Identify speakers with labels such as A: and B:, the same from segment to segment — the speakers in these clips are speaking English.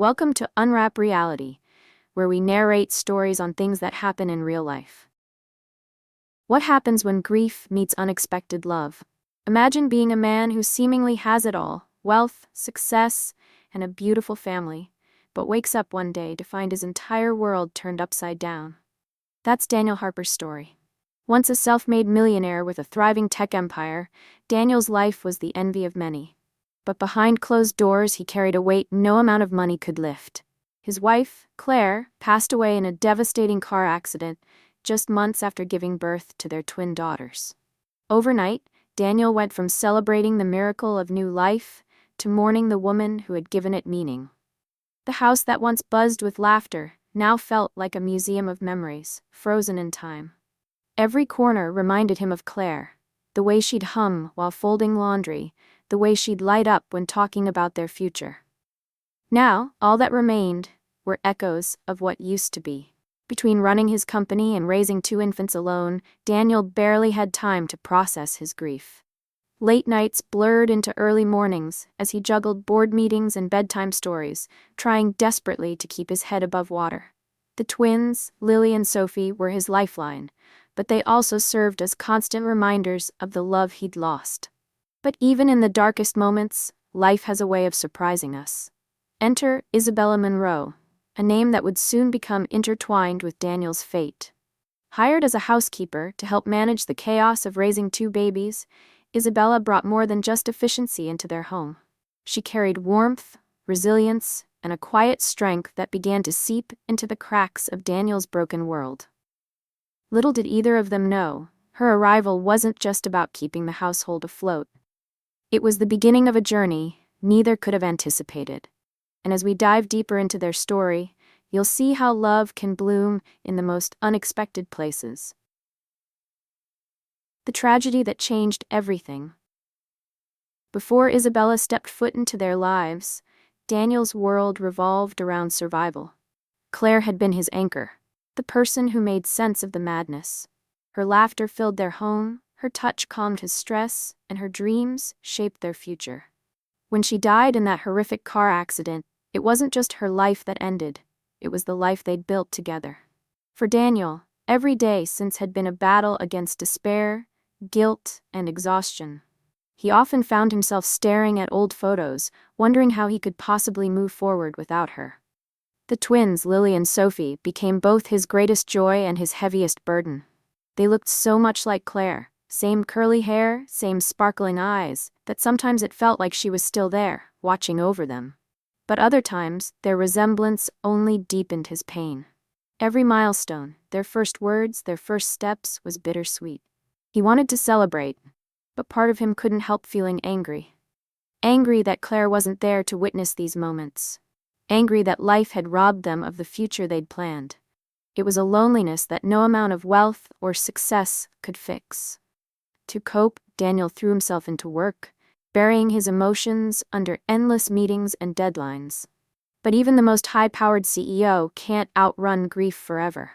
A: Welcome to Unwrap Reality, where we narrate stories on things that happen in real life. What happens when grief meets unexpected love? Imagine being a man who seemingly has it all: wealth, success, and a beautiful family, but wakes up one day to find his entire world turned upside down. That's Daniel Harper's story. Once a self-made millionaire with a thriving tech empire, Daniel's life was the envy of many. But behind closed doors, he carried a weight no amount of money could lift. His wife, Claire, passed away in a devastating car accident just months after giving birth to their twin daughters. Overnight, Daniel went from celebrating the miracle of new life to mourning the woman who had given it meaning. The house that once buzzed with laughter now felt like a museum of memories, frozen in time. Every corner reminded him of Claire, the way she'd hum while folding laundry, the way she'd light up when talking about their future. Now, all that remained were echoes of what used to be. Between running his company and raising 2 infants alone, Daniel barely had time to process his grief. Late nights blurred into early mornings as he juggled board meetings and bedtime stories, trying desperately to keep his head above water. The twins, Lily and Sophie, were his lifeline, but they also served as constant reminders of the love he'd lost. But even in the darkest moments, life has a way of surprising us. Enter Alyssa Monroe, a name that would soon become intertwined with Daniel's fate. Hired as a housekeeper to help manage the chaos of raising 2 babies, Isabella brought more than just efficiency into their home. She carried warmth, resilience, and a quiet strength that began to seep into the cracks of Daniel's broken world. Little did either of them know, her arrival wasn't just about keeping the household afloat. It was the beginning of a journey neither could have anticipated. And as we dive deeper into their story, you'll see how love can bloom in the most unexpected places. The tragedy that changed everything. Before Isabella stepped foot into their lives, Daniel's world revolved around survival. Claire had been his anchor, the person who made sense of the madness. Her laughter filled their home, her touch calmed his stress, and her dreams shaped their future. When she died in that horrific car accident, it wasn't just her life that ended, it was the life they'd built together. For Daniel, every day since had been a battle against despair, guilt, and exhaustion. He often found himself staring at old photos, wondering how he could possibly move forward without her. The twins, Lily and Sophie, became both his greatest joy and his heaviest burden. They looked so much like Claire, same curly hair, same sparkling eyes, that sometimes it felt like she was still there, watching over them. But other times, their resemblance only deepened his pain. Every milestone, their first words, their first steps, was bittersweet. He wanted to celebrate, but part of him couldn't help feeling angry. Angry that Claire wasn't there to witness these moments. Angry that life had robbed them of the future they'd planned. It was a loneliness that no amount of wealth or success could fix. To cope, Daniel threw himself into work, burying his emotions under endless meetings and deadlines. But even the most high-powered CEO can't outrun grief forever.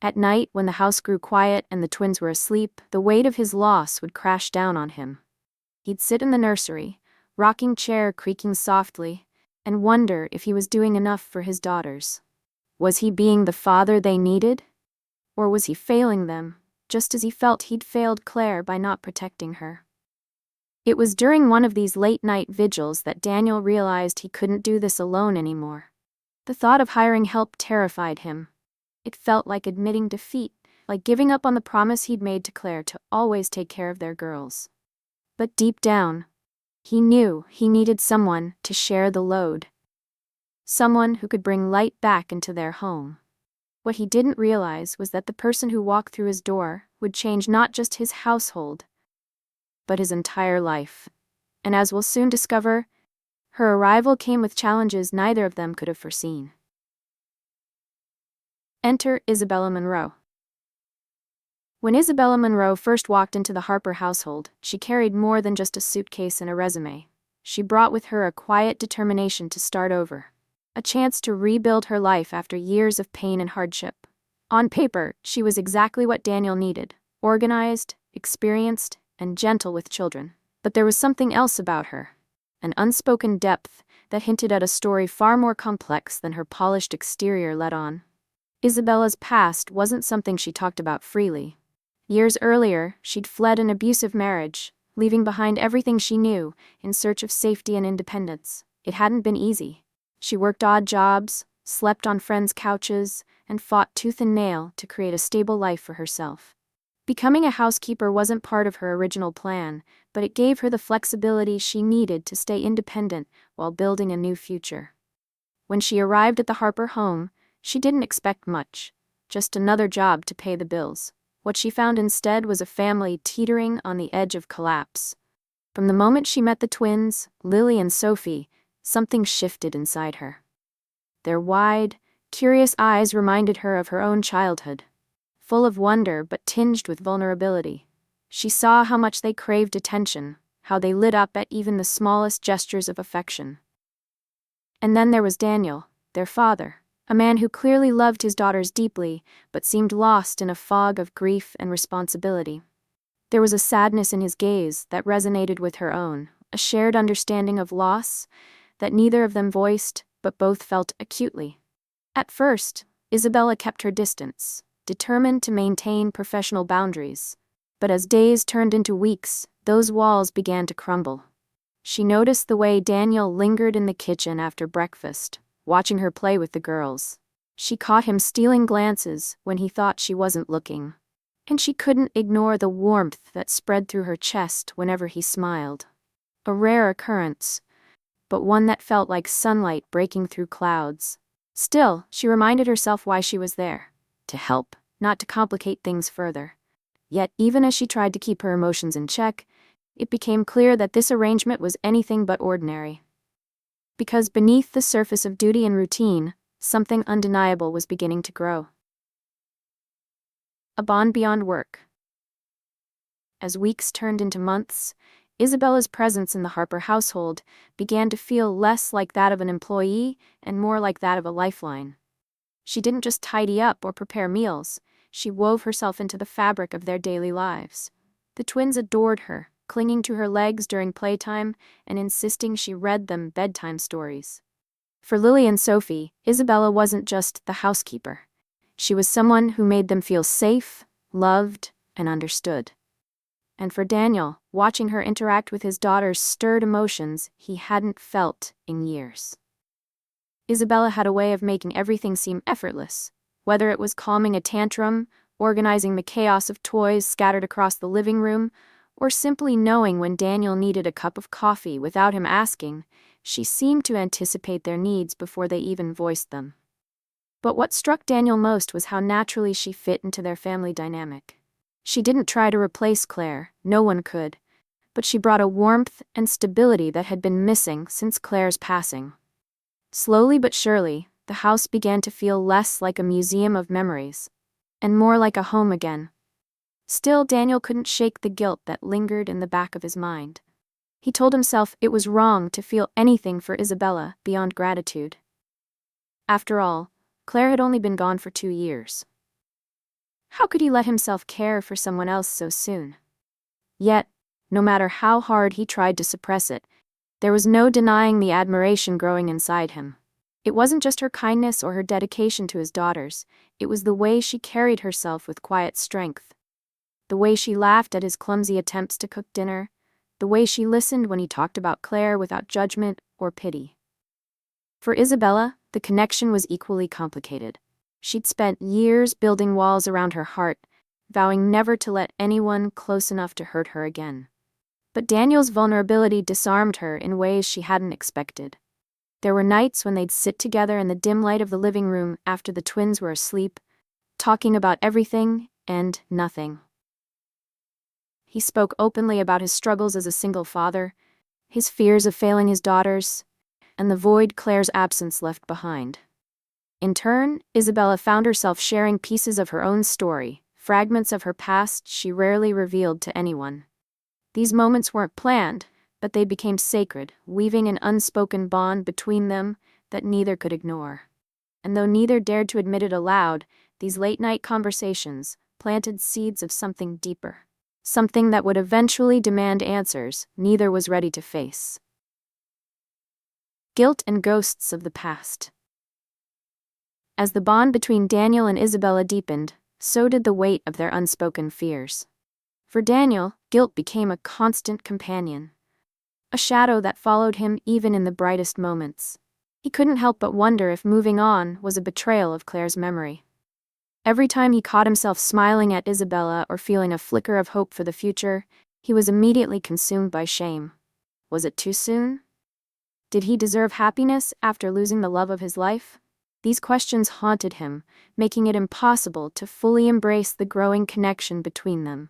A: At night, when the house grew quiet and the twins were asleep, the weight of his loss would crash down on him. He'd sit in the nursery, rocking chair creaking softly, and wonder if he was doing enough for his daughters. Was he being the father they needed? Or was he failing them, just as he felt he'd failed Claire by not protecting her? It was during one of these late-night vigils that Daniel realized he couldn't do this alone anymore. The thought of hiring help terrified him. It felt like admitting defeat, like giving up on the promise he'd made to Claire to always take care of their girls. But deep down, he knew he needed someone to share the load. Someone who could bring light back into their home. What he didn't realize was that the person who walked through his door would change not just his household, but his entire life. And as we'll soon discover, her arrival came with challenges neither of them could have foreseen. Enter Alyssa Monroe. When Alyssa Monroe first walked into the Harper household, she carried more than just a suitcase and a resume. She brought with her a quiet determination to start over. A chance to rebuild her life after years of pain and hardship. On paper, she was exactly what Daniel needed: organized, experienced, and gentle with children. But there was something else about her, an unspoken depth that hinted at a story far more complex than her polished exterior let on. Isabella's past wasn't something she talked about freely. Years earlier, she'd fled an abusive marriage, leaving behind everything she knew, in search of safety and independence. It hadn't been easy. She worked odd jobs, slept on friends' couches, and fought tooth and nail to create a stable life for herself. Becoming a housekeeper wasn't part of her original plan, but it gave her the flexibility she needed to stay independent while building a new future. When she arrived at the Harper home, she didn't expect much, just another job to pay the bills. What she found instead was a family teetering on the edge of collapse. From the moment she met the twins, Lily and Sophie, something shifted inside her. Their wide, curious eyes reminded her of her own childhood. Full of wonder but tinged with vulnerability. She saw how much they craved attention, how they lit up at even the smallest gestures of affection. And then there was Daniel, their father, a man who clearly loved his daughters deeply, but seemed lost in a fog of grief and responsibility. There was a sadness in his gaze that resonated with her own, a shared understanding of loss that neither of them voiced, but both felt acutely. At first, Isabella kept her distance, determined to maintain professional boundaries. But as days turned into weeks, those walls began to crumble. She noticed the way Daniel lingered in the kitchen after breakfast, watching her play with the girls. She caught him stealing glances when he thought she wasn't looking. And she couldn't ignore the warmth that spread through her chest whenever he smiled. A rare occurrence, but one that felt like sunlight breaking through clouds. Still, she reminded herself why she was there. To help, not to complicate things further. Yet, even as she tried to keep her emotions in check, it became clear that this arrangement was anything but ordinary. Because beneath the surface of duty and routine, something undeniable was beginning to grow. A bond beyond work. As weeks turned into months, Isabella's presence in the Harper household began to feel less like that of an employee and more like that of a lifeline. She didn't just tidy up or prepare meals, she wove herself into the fabric of their daily lives. The twins adored her, clinging to her legs during playtime and insisting she read them bedtime stories. For Lily and Sophie, Isabella wasn't just the housekeeper. She was someone who made them feel safe, loved, and understood. And for Daniel, watching her interact with his daughters stirred emotions he hadn't felt in years. Isabella had a way of making everything seem effortless, whether it was calming a tantrum, organizing the chaos of toys scattered across the living room, or simply knowing when Daniel needed a cup of coffee without him asking. She seemed to anticipate their needs before they even voiced them. But what struck Daniel most was how naturally she fit into their family dynamic. She didn't try to replace Claire, no one could, but she brought a warmth and stability that had been missing since Claire's passing. Slowly but surely, the house began to feel less like a museum of memories, and more like a home again. Still, Daniel couldn't shake the guilt that lingered in the back of his mind. He told himself it was wrong to feel anything for Isabella beyond gratitude. After all, Claire had only been gone for 2 years. How could he let himself care for someone else so soon? Yet, no matter how hard he tried to suppress it, there was no denying the admiration growing inside him. It wasn't just her kindness or her dedication to his daughters, it was the way she carried herself with quiet strength. The way she laughed at his clumsy attempts to cook dinner, the way she listened when he talked about Claire without judgment or pity. For Isabella, the connection was equally complicated. She'd spent years building walls around her heart, vowing never to let anyone close enough to hurt her again. But Daniel's vulnerability disarmed her in ways she hadn't expected. There were nights when they'd sit together in the dim light of the living room after the twins were asleep, talking about everything and nothing. He spoke openly about his struggles as a single father, his fears of failing his daughters, and the void Claire's absence left behind. In turn, Isabella found herself sharing pieces of her own story, fragments of her past she rarely revealed to anyone. These moments weren't planned, but they became sacred, weaving an unspoken bond between them that neither could ignore. And though neither dared to admit it aloud, these late-night conversations planted seeds of something deeper. Something that would eventually demand answers neither was ready to face. guilt and ghosts of the past. As the bond between Daniel and Isabella deepened, so did the weight of their unspoken fears. For Daniel, guilt became a constant companion, a shadow that followed him even in the brightest moments. He couldn't help but wonder if moving on was a betrayal of Claire's memory. Every time he caught himself smiling at Isabella or feeling a flicker of hope for the future, he was immediately consumed by shame. Was it too soon? Did he deserve happiness after losing the love of his life? These questions haunted him, making it impossible to fully embrace the growing connection between them.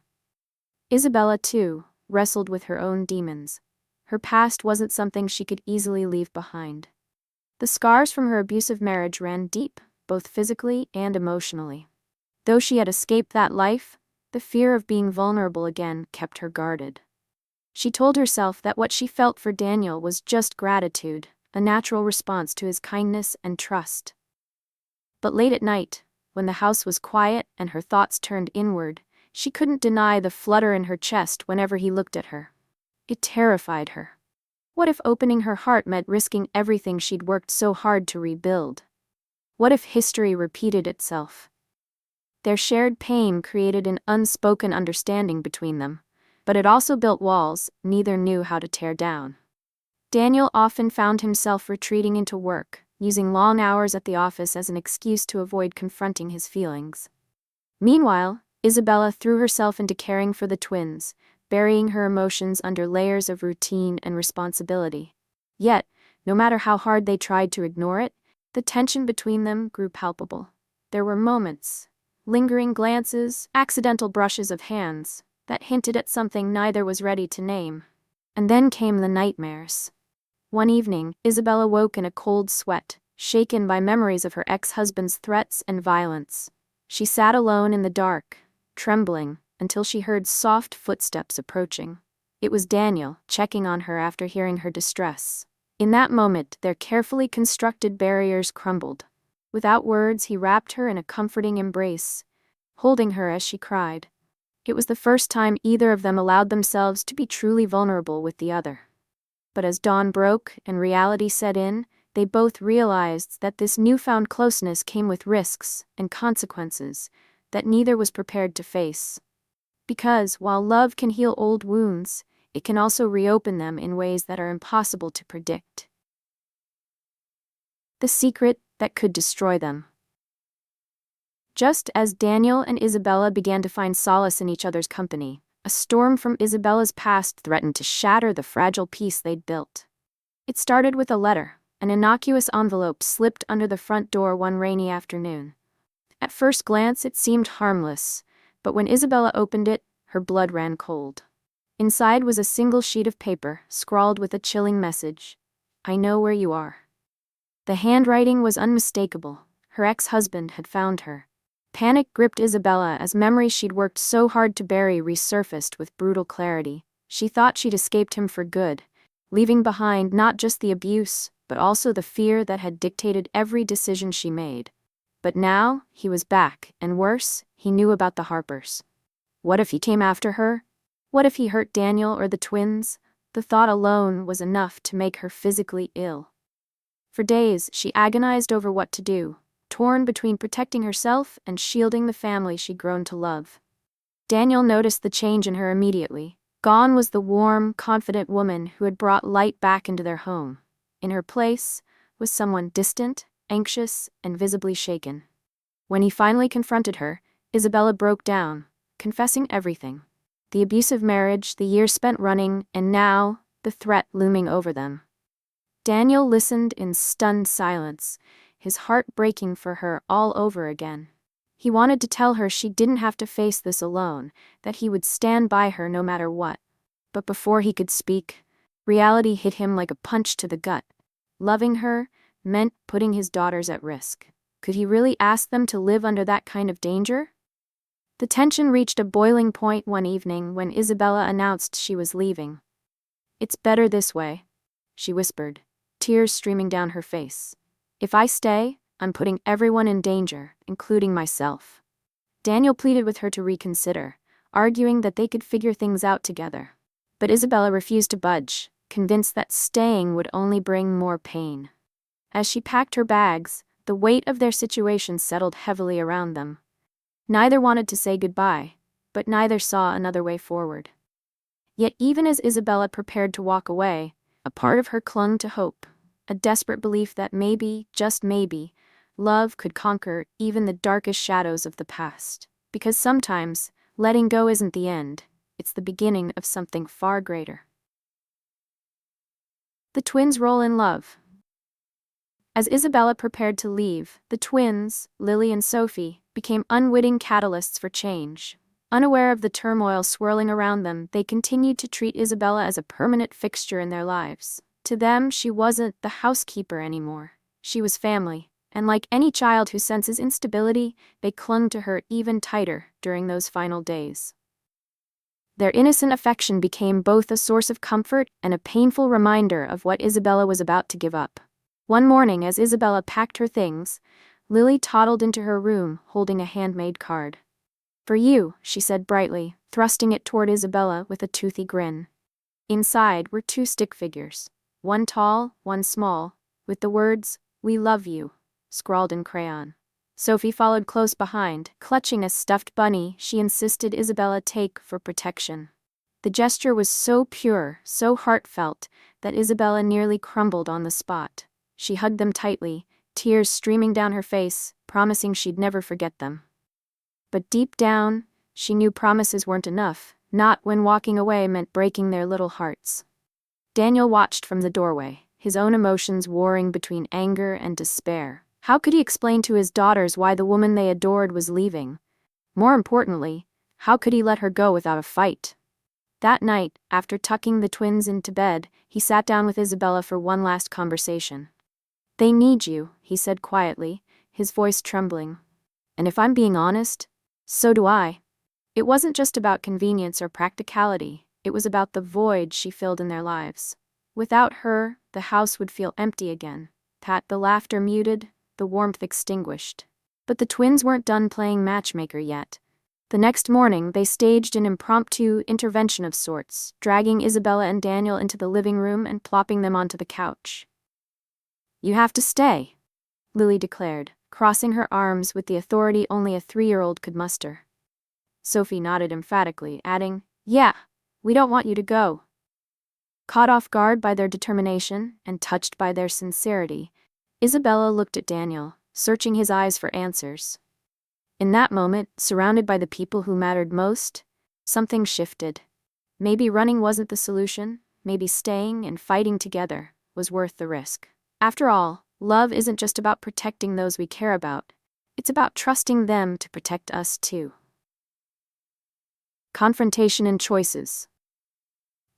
A: Isabella, too, wrestled with her own demons. Her past wasn't something she could easily leave behind. The scars from her abusive marriage ran deep, both physically and emotionally. Though she had escaped that life, the fear of being vulnerable again kept her guarded. She told herself that what she felt for Daniel was just gratitude, a natural response to his kindness and trust. But late at night, when the house was quiet and her thoughts turned inward, she couldn't deny the flutter in her chest whenever he looked at her. It terrified her. What if opening her heart meant risking everything she'd worked so hard to rebuild? What if history repeated itself? Their shared pain created an unspoken understanding between them, but it also built walls neither knew how to tear down. Daniel often found himself retreating into work, using long hours at the office as an excuse to avoid confronting his feelings. Meanwhile, Isabella threw herself into caring for the twins, burying her emotions under layers of routine and responsibility. Yet, no matter how hard they tried to ignore it, the tension between them grew palpable. There were moments, lingering glances, accidental brushes of hands, that hinted at something neither was ready to name. And then came the nightmares. One evening, Isabella woke in a cold sweat, shaken by memories of her ex-husband's threats and violence. She sat alone in the dark, trembling, until she heard soft footsteps approaching. It was Daniel, checking on her after hearing her distress. In that moment, their carefully constructed barriers crumbled. Without words, he wrapped her in a comforting embrace, holding her as she cried. It was the first time either of them allowed themselves to be truly vulnerable with the other. But as dawn broke and reality set in, they both realized that this newfound closeness came with risks and consequences that neither was prepared to face. Because, while love can heal old wounds, it can also reopen them in ways that are impossible to predict. The secret that could destroy them. Just as Daniel and Isabella began to find solace in each other's company, a storm from Isabella's past threatened to shatter the fragile peace they'd built. It started with a letter, an innocuous envelope slipped under the front door one rainy afternoon. At first glance, it seemed harmless, but when Isabella opened it, her blood ran cold. Inside was a single sheet of paper, scrawled with a chilling message. "I know where you are." The handwriting was unmistakable. Her ex-husband had found her. Panic gripped Isabella as memories she'd worked so hard to bury resurfaced with brutal clarity. She thought she'd escaped him for good, leaving behind not just the abuse, but also the fear that had dictated every decision she made. But now, he was back, and worse, he knew about the Harpers. What if he came after her? What if he hurt Daniel or the twins? The thought alone was enough to make her physically ill. For days, she agonized over what to do, torn between protecting herself and shielding the family she'd grown to love. Daniel noticed the change in her immediately. Gone was the warm, confident woman who had brought light back into their home. In her place was someone distant, anxious, and visibly shaken. When he finally confronted her, Isabella broke down, confessing everything. The abusive marriage, the years spent running, and now, the threat looming over them. Daniel listened in stunned silence, his heart breaking for her all over again. He wanted to tell her she didn't have to face this alone, that he would stand by her no matter what. But before he could speak, reality hit him like a punch to the gut. Loving her meant putting his daughters at risk. Could he really ask them to live under that kind of danger? The tension reached a boiling point one evening when Isabella announced she was leaving. "It's better this way," she whispered, tears streaming down her face. "If I stay, I'm putting everyone in danger, including myself." Daniel pleaded with her to reconsider, arguing that they could figure things out together. But Isabella refused to budge. convinced that staying would only bring more pain. As she packed her bags, the weight of their situation settled heavily around them. Neither wanted to say goodbye, but neither saw another way forward. Yet even as Isabella prepared to walk away, a part of her clung to hope, a desperate belief that maybe, just maybe, love could conquer even the darkest shadows of the past. Because sometimes, letting go isn't the end, it's the beginning of something far greater. The twins' role in love. As Isabella prepared to leave, the twins, Lily and Sophie, became unwitting catalysts for change. Unaware of the turmoil swirling around them, they continued to treat Isabella as a permanent fixture in their lives. To them, she wasn't the housekeeper anymore. She was family, and like any child who senses instability, they clung to her even tighter during those final days. Their innocent affection became both a source of comfort and a painful reminder of what Isabella was about to give up. One morning, as Isabella packed her things, Lily toddled into her room holding a handmade card. "For you," she said brightly, thrusting it toward Isabella with a toothy grin. Inside were 2 stick figures, one tall, one small, with the words, "We love you," scrawled in crayon. Sophie followed close behind, clutching a stuffed bunny she insisted Isabella take for protection. The gesture was so pure, so heartfelt, that Isabella nearly crumbled on the spot. She hugged them tightly, tears streaming down her face, promising she'd never forget them. But deep down, she knew promises weren't enough, not when walking away meant breaking their little hearts. Daniel watched from the doorway, his own emotions warring between anger and despair. How could he explain to his daughters why the woman they adored was leaving? More importantly, how could he let her go without a fight? That night, after tucking the twins into bed, he sat down with Isabella for one last conversation. "They need you," he said quietly, his voice trembling. "And if I'm being honest, so do I." It wasn't just about convenience or practicality, it was about the void she filled in their lives. Without her, the house would feel empty again. The laughter muted, the warmth extinguished. But the twins weren't done playing matchmaker yet. The next morning, they staged an impromptu intervention of sorts, dragging Isabella and Daniel into the living room and plopping them onto the couch. "You have to stay," Lily declared, crossing her arms with the authority only a 3-year-old could muster. Sophie nodded emphatically, adding, "Yeah, we don't want you to go." Caught off guard by their determination and touched by their sincerity, Isabella looked at Daniel, searching his eyes for answers. In that moment, surrounded by the people who mattered most, something shifted. Maybe running wasn't the solution, maybe staying and fighting together was worth the risk. After all, love isn't just about protecting those we care about, it's about trusting them to protect us too. Confrontation and choices.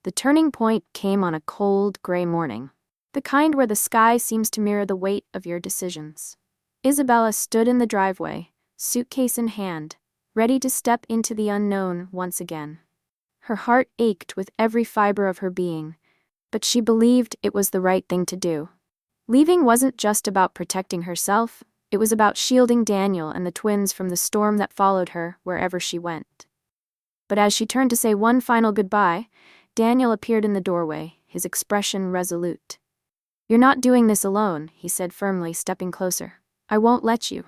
A: The turning point came on a cold, gray morning. The kind where the sky seems to mirror the weight of your decisions. Isabella stood in the driveway, suitcase in hand, ready to step into the unknown once again. Her heart ached with every fiber of her being, but she believed it was the right thing to do. Leaving wasn't just about protecting herself, it was about shielding Daniel and the twins from the storm that followed her wherever she went. But as she turned to say one final goodbye, Daniel appeared in the doorway, his expression resolute. "You're not doing this alone," he said firmly, stepping closer. "I won't let you."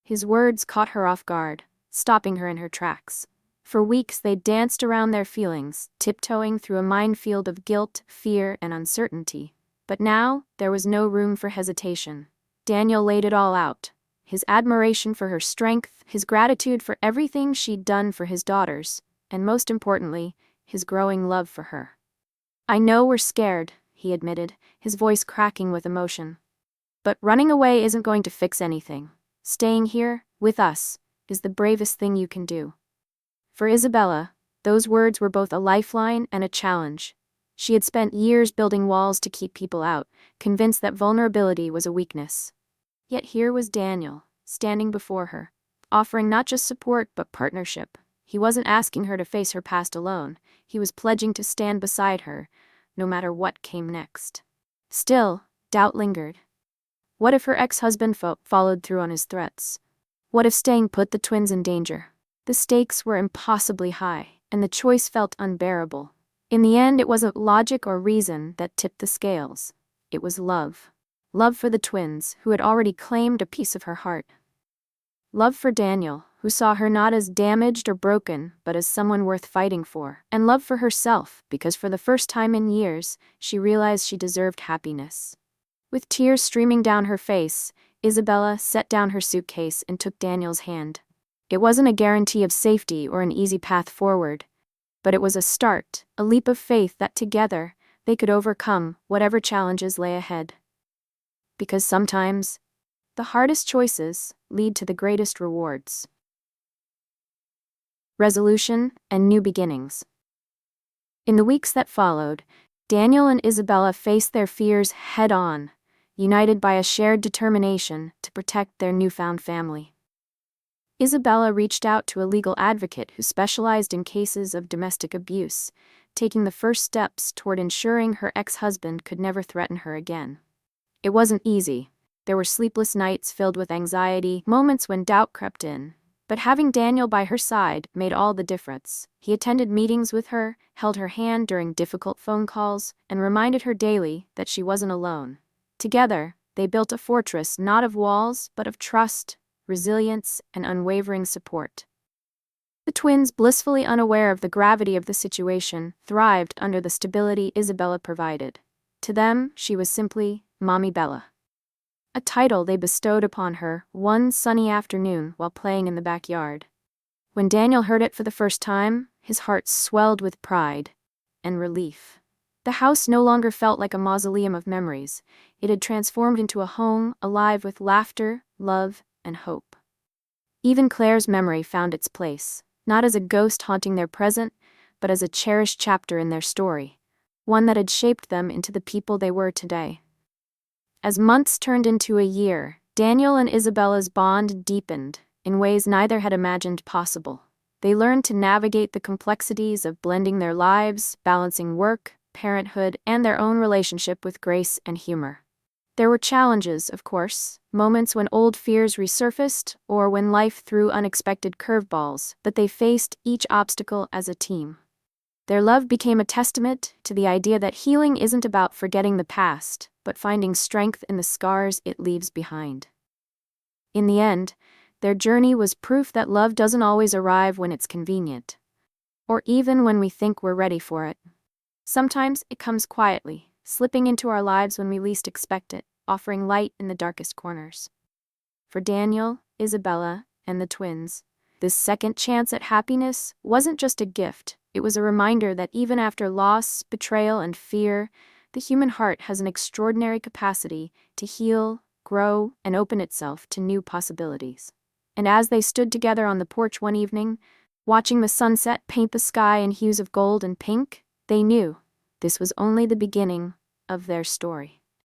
A: His words caught her off guard, stopping her in her tracks. For weeks they danced around their feelings, tiptoeing through a minefield of guilt, fear, and uncertainty. But now, there was no room for hesitation. Daniel laid it all out. His admiration for her strength, his gratitude for everything she'd done for his daughters, and most importantly, his growing love for her. "I know we're scared," he admitted, his voice cracking with emotion. "But running away isn't going to fix anything. Staying here, with us, is the bravest thing you can do." For Isabella, those words were both a lifeline and a challenge. She had spent years building walls to keep people out, convinced that vulnerability was a weakness. Yet here was Daniel, standing before her, offering not just support but partnership. He wasn't asking her to face her past alone, he was pledging to stand beside her, no matter what came next. Still, doubt lingered. What if her ex-husband followed through on his threats? What if staying put the twins in danger? The stakes were impossibly high, and the choice felt unbearable. In the end, it wasn't logic or reason that tipped the scales. It was love. Love for the twins, who had already claimed a piece of her heart. Love for Daniel, who saw her not as damaged or broken, but as someone worth fighting for. And love for herself, because for the first time in years, she realized she deserved happiness. With tears streaming down her face, Isabella set down her suitcase and took Daniel's hand. It wasn't a guarantee of safety or an easy path forward, but it was a start, a leap of faith that together, they could overcome whatever challenges lay ahead. Because sometimes, the hardest choices lead to the greatest rewards. Resolution and new beginnings. In the weeks that followed, Daniel and Isabella faced their fears head-on, united by a shared determination to protect their newfound family. Isabella reached out to a legal advocate who specialized in cases of domestic abuse, taking the first steps toward ensuring her ex-husband could never threaten her again. It wasn't easy. There were sleepless nights filled with anxiety, moments when doubt crept in. But having Daniel by her side made all the difference. He attended meetings with her, held her hand during difficult phone calls, and reminded her daily that she wasn't alone. Together, they built a fortress not of walls, but of trust, resilience, and unwavering support. The twins, blissfully unaware of the gravity of the situation, thrived under the stability Isabella provided. To them, she was simply Mommy Bella, a title they bestowed upon her one sunny afternoon while playing in the backyard. When Daniel heard it for the first time, his heart swelled with pride and relief. The house no longer felt like a mausoleum of memories. It had transformed into a home alive with laughter, love, and hope. Even Claire's memory found its place, not as a ghost haunting their present, but as a cherished chapter in their story, one that had shaped them into the people they were today. As months turned into a year, Daniel and Isabella's bond deepened in ways neither had imagined possible. They learned to navigate the complexities of blending their lives, balancing work, parenthood, and their own relationship with grace and humor. There were challenges, of course, moments when old fears resurfaced or when life threw unexpected curveballs, but they faced each obstacle as a team. Their love became a testament to the idea that healing isn't about forgetting the past, but finding strength in the scars it leaves behind. In the end, their journey was proof that love doesn't always arrive when it's convenient, or even when we think we're ready for it. Sometimes it comes quietly, slipping into our lives when we least expect it, offering light in the darkest corners. For Daniel, Isabella, and the twins, this second chance at happiness wasn't just a gift. It was a reminder that even after loss, betrayal, and fear, the human heart has an extraordinary capacity to heal, grow, and open itself to new possibilities. And as they stood together on the porch one evening, watching the sunset paint the sky in hues of gold and pink, they knew this was only the beginning of their story.